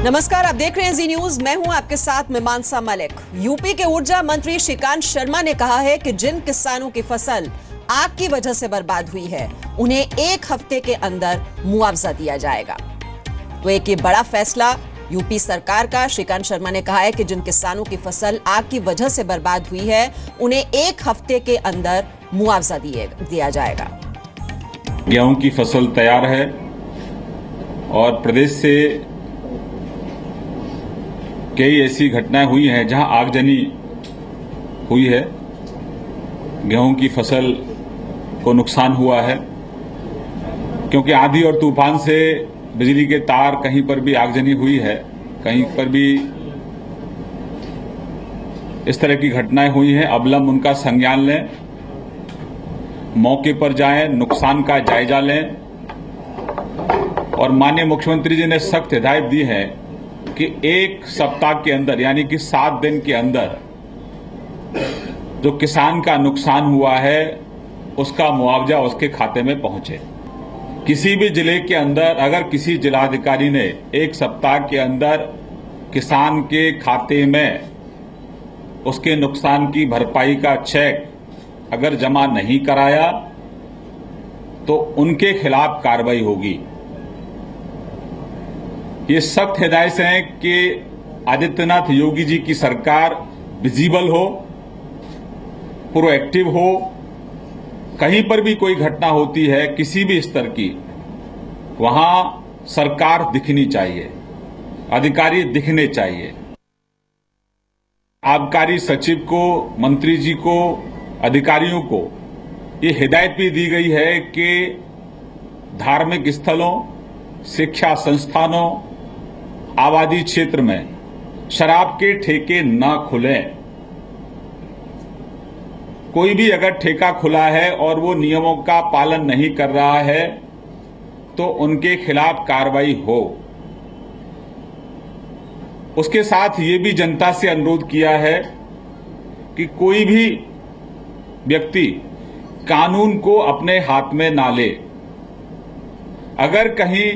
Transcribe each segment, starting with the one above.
नमस्कार, आप देख रहे हैं जी न्यूज। मैं हूं आपके साथ मीमांसा मलिक। यूपी के ऊर्जा मंत्री श्रीकांत शर्मा ने कहा है कि जिन किसानों की फसल आग की वजह से बर्बाद हुई है उन्हें 1 हफ्ते के अंदर मुआवजा दिया जाएगा। तो एक ये बड़ा फैसला यूपी सरकार का। श्रीकांत शर्मा ने कहा है कि जिन किसानों की फसल आग की वजह से बर्बाद हुई है उन्हें 1 हफ्ते के अंदर मुआवजा दिया जाएगा। गेहूं की फसल तैयार है और प्रदेश से कई ऐसी घटनाएं हुई हैं जहां आगजनी हुई है, गेहूं की फसल को नुकसान हुआ है, क्योंकि आंधी और तूफान से बिजली के तार कहीं पर भी आगजनी हुई है, कहीं पर भी इस तरह की घटनाएं हुई हैं। अविलंब उनका संज्ञान लें, मौके पर जाएं, नुकसान का जायजा लें। और माननीय मुख्यमंत्री जी ने सख्त हिदायत दी है कि 1 सप्ताह के अंदर यानी कि 7 दिन के अंदर जो किसान का नुकसान हुआ है उसका मुआवजा उसके खाते में पहुंचे। किसी भी जिले के अंदर अगर किसी जिलाधिकारी ने 1 सप्ताह के अंदर किसान के खाते में उसके नुकसान की भरपाई का चेक अगर जमा नहीं कराया तो उनके खिलाफ कार्रवाई होगी। ये सख्त हिदायत है कि आदित्यनाथ योगी जी की सरकार विजिबल हो, प्रोएक्टिव हो। कहीं पर भी कोई घटना होती है किसी भी स्तर की, वहां सरकार दिखनी चाहिए, अधिकारी दिखने चाहिए। आबकारी सचिव को, मंत्री जी को, अधिकारियों को ये हिदायत भी दी गई है कि धार्मिक स्थलों, शिक्षा संस्थानों, आबादी क्षेत्र में शराब के ठेके न खुलें। कोई भी अगर ठेका खुला है और वो नियमों का पालन नहीं कर रहा है तो उनके खिलाफ कार्रवाई हो। उसके साथ ये भी जनता से अनुरोध किया है कि कोई भी व्यक्ति कानून को अपने हाथ में ना ले। अगर कहीं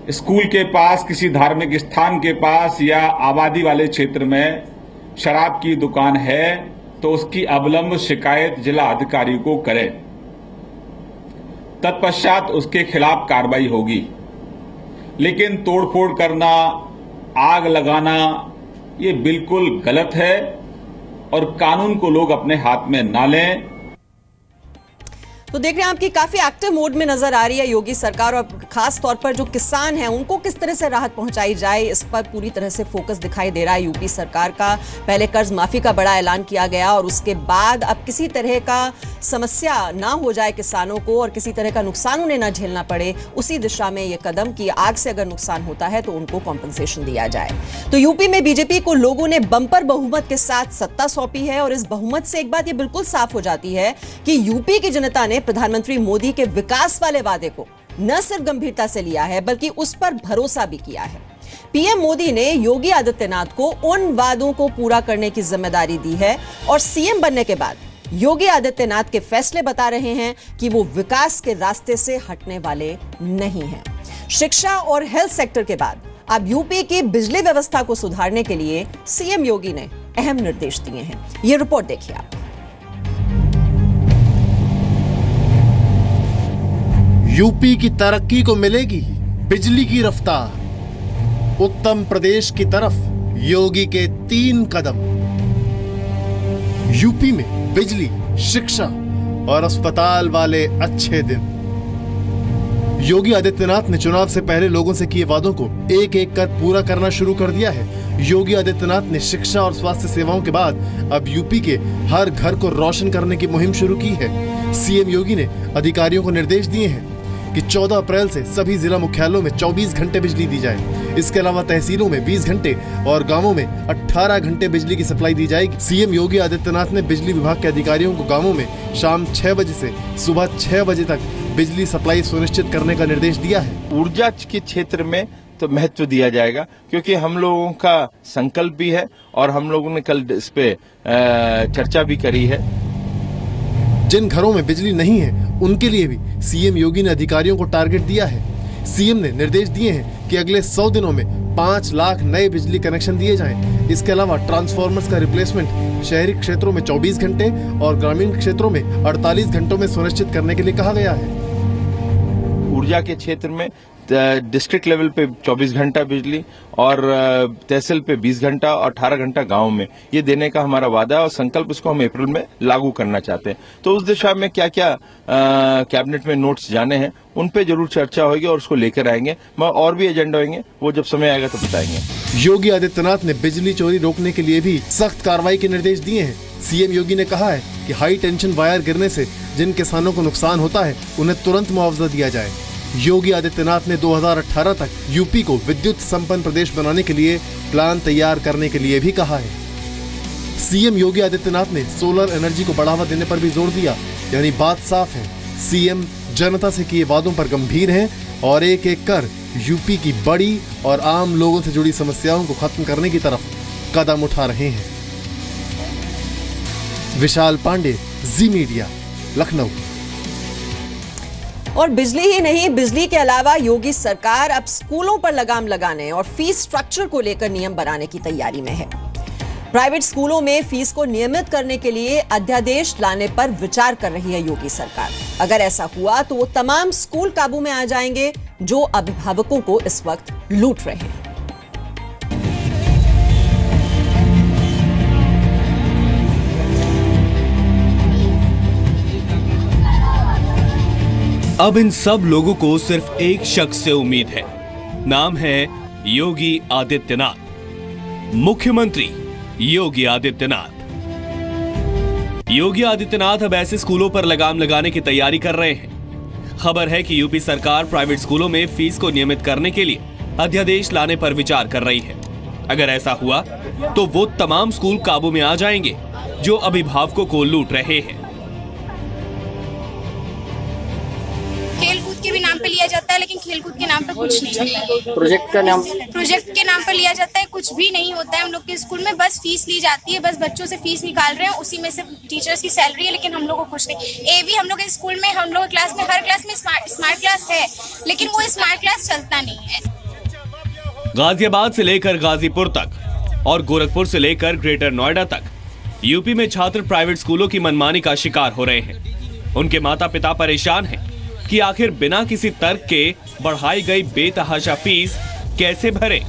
स्कूल के पास, किसी धार्मिक स्थान के पास या आबादी वाले क्षेत्र में शराब की दुकान है तो उसकी अविलंब शिकायत जिला अधिकारी को करें, तत्पश्चात उसके खिलाफ कार्रवाई होगी। लेकिन तोड़फोड़ करना, आग लगाना ये बिल्कुल गलत है और कानून को लोग अपने हाथ में ना लें। तो देख रहे हैं आपकी काफी एक्टिव मोड में नजर आ रही है योगी सरकार, और खास तौर पर जो किसान हैं उनको किस तरह से राहत पहुंचाई जाए इस पर पूरी तरह से फोकस दिखाई दे रहा है यूपी सरकार का। पहले कर्ज माफी का बड़ा ऐलान किया गया और उसके बाद अब किसी तरह का समस्या ना हो जाए किसानों को और किसी तरह का नुकसान उन्हें ना झेलना पड़े, उसी दिशा में ये कदम कि आग से अगर नुकसान होता है तो उनको कॉम्पनसेशन दिया जाए। तो यूपी में बीजेपी को लोगों ने बंपर बहुमत के साथ सत्ता सौंपी है और इस बहुमत से एक बात ये बिल्कुल साफ हो जाती है कि यूपी की जनता ने प्रधानमंत्री मोदी के विकास वाले वादे को न सिर्फ गंभीरता से लिया है बल्कि उस पर भरोसा भी किया है। पीएम मोदी ने योगी आदित्यनाथ को उन वादों को पूरा करने की जिम्मेदारी दी है और सीएम बनने के बाद योगी आदित्यनाथ के फैसले बता रहे हैं कि वो विकास के रास्ते से हटने वाले नहीं हैं। शिक्षा और हेल्थ सेक्टर के बाद अब यूपी की बिजली व्यवस्था को सुधारने के लिए सीएम योगी ने अहम निर्देश दिए हैं। ये रिपोर्ट देखिए आप। यूपी की तरक्की को मिलेगी बिजली की रफ्तार। उत्तम प्रदेश की तरफ योगी के 3 कदम। यूपी में बिजली, शिक्षा और अस्पताल वाले अच्छे दिन। योगी आदित्यनाथ ने चुनाव से पहले लोगों से किए वादों को एक एक कर पूरा करना शुरू कर दिया है। योगी आदित्यनाथ ने शिक्षा और स्वास्थ्य सेवाओं के बाद अब यूपी के हर घर को रोशन करने की मुहिम शुरू की है। सीएम योगी ने अधिकारियों को निर्देश दिए हैं कि 14 अप्रैल से सभी जिला मुख्यालयों में 24 घंटे बिजली दी जाए। इसके अलावा तहसीलों में 20 घंटे और गांवों में 18 घंटे बिजली की सप्लाई दी जाएगी। सीएम योगी आदित्यनाथ ने बिजली विभाग के अधिकारियों को गांवों में शाम 6 बजे से सुबह 6 बजे तक बिजली सप्लाई सुनिश्चित करने का निर्देश दिया है। ऊर्जा के क्षेत्र में तो महत्व दिया जाएगा, क्योंकि हम लोगों का संकल्प भी है और हम लोगों ने कल इस पे चर्चा भी करी है। जिन घरों में बिजली नहीं है उनके लिए भी सीएम योगी ने अधिकारियों को टारगेट दिया है सीएम ने निर्देश दिए हैं कि अगले 100 दिनों में 5 लाख नए बिजली कनेक्शन दिए जाएं। इसके अलावा ट्रांसफार्मर्स का रिप्लेसमेंट शहरी क्षेत्रों में 24 घंटे और ग्रामीण क्षेत्रों में 48 घंटों में सुनिश्चित करने के लिए कहा गया है। ऊर्जा के क्षेत्र में डिस्ट्रिक्ट लेवल पे 24 घंटा बिजली और तहसील पे 20 घंटा और 18 घंटा गांव में, ये देने का हमारा वादा है और संकल्प इसको हम अप्रैल में लागू करना चाहते हैं। तो उस दिशा में क्या क्या कैबिनेट में नोट्स जाने हैं उन पे जरूर चर्चा होगी और उसको लेकर आएंगे। और भी एजेंडा होंगे, वो जब समय आएगा तो बताएंगे। योगी आदित्यनाथ ने बिजली चोरी रोकने के लिए भी सख्त कार्रवाई के निर्देश दिए हैं। सीएम योगी ने कहा है कि हाई टेंशन वायर गिरने से जिन किसानों को नुकसान होता है उन्हें तुरंत मुआवजा दिया जाए। योगी आदित्यनाथ ने 2018 तक यूपी को विद्युत संपन्न प्रदेश बनाने के लिए प्लान तैयार करने के लिए भी कहा है। सीएम योगी आदित्यनाथ ने सोलर एनर्जी को बढ़ावा देने पर भी जोर दिया। यानी बात साफ है, सीएम जनता से किए वादों पर गंभीर हैं और एक एक कर यूपी की बड़ी और आम लोगों से जुड़ी समस्याओं को खत्म करने की तरफ कदम उठा रहे हैं। विशाल पांडे, जी मीडिया, लखनऊ। और बिजली ही नहीं, बिजली के अलावा योगी सरकार अब स्कूलों पर लगाम लगाने और फीस स्ट्रक्चर को लेकर नियम बनाने की तैयारी में है। प्राइवेट स्कूलों में फीस को नियमित करने के लिए अध्यादेश लाने पर विचार कर रही है योगी सरकार। अगर ऐसा हुआ तो वो तमाम स्कूल काबू में आ जाएंगे जो अभिभावकों को इस वक्त लूट रहे हैं। अब इन सब लोगों को सिर्फ एक शख्स से उम्मीद है, नाम है योगी आदित्यनाथ। मुख्यमंत्री योगी आदित्यनाथ। योगी आदित्यनाथ अब ऐसे स्कूलों पर लगाम लगाने की तैयारी कर रहे हैं। खबर है कि यूपी सरकार प्राइवेट स्कूलों में फीस को नियमित करने के लिए अध्यादेश लाने पर विचार कर रही है। अगर ऐसा हुआ तो वो तमाम स्कूल काबू में आ जाएंगे जो अभिभावकों को लूट रहे हैं। खेलकूद के भी नाम पे लिया जाता है, लेकिन खेलकूद के नाम पे कुछ नहीं है। प्रोजेक्ट के नाम पे लिया जाता है, कुछ भी नहीं होता है। हम लोग के स्कूल में बस फीस ली जाती है, बस बच्चों से फीस निकाल रहे हैं, उसी में से टीचर्स की सैलरी है, लेकिन हम लोग को कुछ नहीं। एवी हम लोग के स्कूल में, हम लोग क्लास में, हर क्लास में स्मार्ट क्लास है, लेकिन वो स्मार्ट क्लास चलता नहीं है। गाजियाबाद से लेकर गाजीपुर तक और गोरखपुर से लेकर ग्रेटर नोएडा तक यूपी में छात्र प्राइवेट स्कूलों की मनमानी का शिकार हो रहे हैं। उनके माता पिता परेशान हैं कि आखिर बिना किसी तर्क के बढ़ाई गई बेतहाशा फीस कैसे भरे।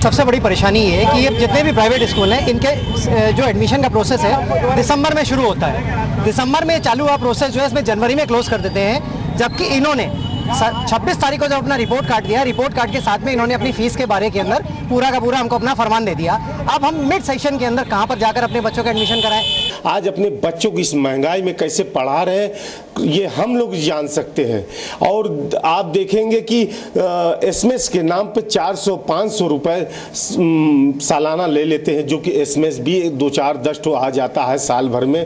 सबसे बड़ी परेशानी ये है कि ये जितने भी प्राइवेट स्कूल हैं, इनके जो एडमिशन का प्रोसेस है दिसंबर में शुरू होता है। दिसंबर में चालू हुआ प्रोसेस जो है इसमें जनवरी में क्लोज कर देते हैं, जबकि इन्होंने 26 तारीख को जब अपना रिपोर्ट काट दिया, रिपोर्ट काट के साथ में इन्होंने अपनी फीस के बारे के अंदर पूरा का पूरा हमको अपना फरमान दे दिया। अब हम मिड सेशन के अंदर कहां पर जाकर अपने बच्चों का एडमिशन कराएं? आज अपने बच्चों की इस महंगाई में कैसे पढ़ा रहे हैं ये हम लोग जान सकते हैं। और आप देखेंगे कि एसएमएस के नाम पे 400-500 रुपए सालाना ले लेते हैं, जो कि एसएमएस भी 2-4-10 तो आ जाता है साल भर में।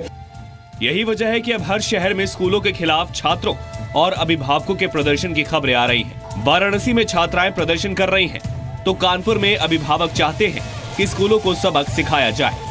यही वजह है कि अब हर शहर में स्कूलों के खिलाफ छात्रों और अभिभावकों के प्रदर्शन की खबरें आ रही हैं। वाराणसी में छात्राएं प्रदर्शन कर रही हैं, तो कानपुर में अभिभावक चाहते हैं कि स्कूलों को सबक सिखाया जाए।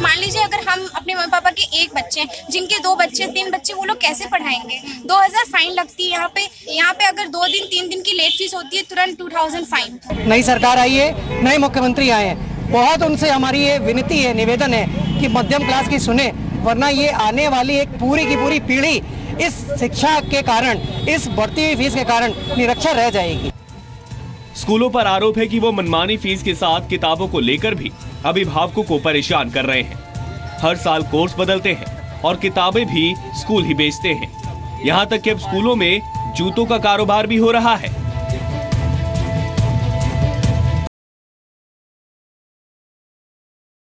मान लीजिए अगर हम अपने मम्मी पापा के एक बच्चे, जिनके 2 बच्चे 3 बच्चे, वो लोग कैसे पढ़ाएंगे? 2000 फाइन लगती है यहाँ पे अगर 2 दिन 3 दिन की लेट फीस होती है तुरंत 2000 फाइन। नई सरकार आई है, नए मुख्यमंत्री आए हैं, बहुत उनसे हमारी ये विनती है, निवेदन है कि मध्यम क्लास की सुने, वरना ये आने वाली एक पूरी की पूरी पीढ़ी इस शिक्षा के कारण, इस बढ़ती हुई फीस के कारण निरक्षर रह जाएगी। स्कूलों पर आरोप है कि वो मनमानी फीस के साथ किताबों को लेकर भी अभिभावकों को परेशान कर रहे हैं। हर साल कोर्स बदलते हैं और किताबें भी स्कूल ही बेचते हैं। यहाँ तक कि अब स्कूलों में जूतों का कारोबार भी हो रहा है।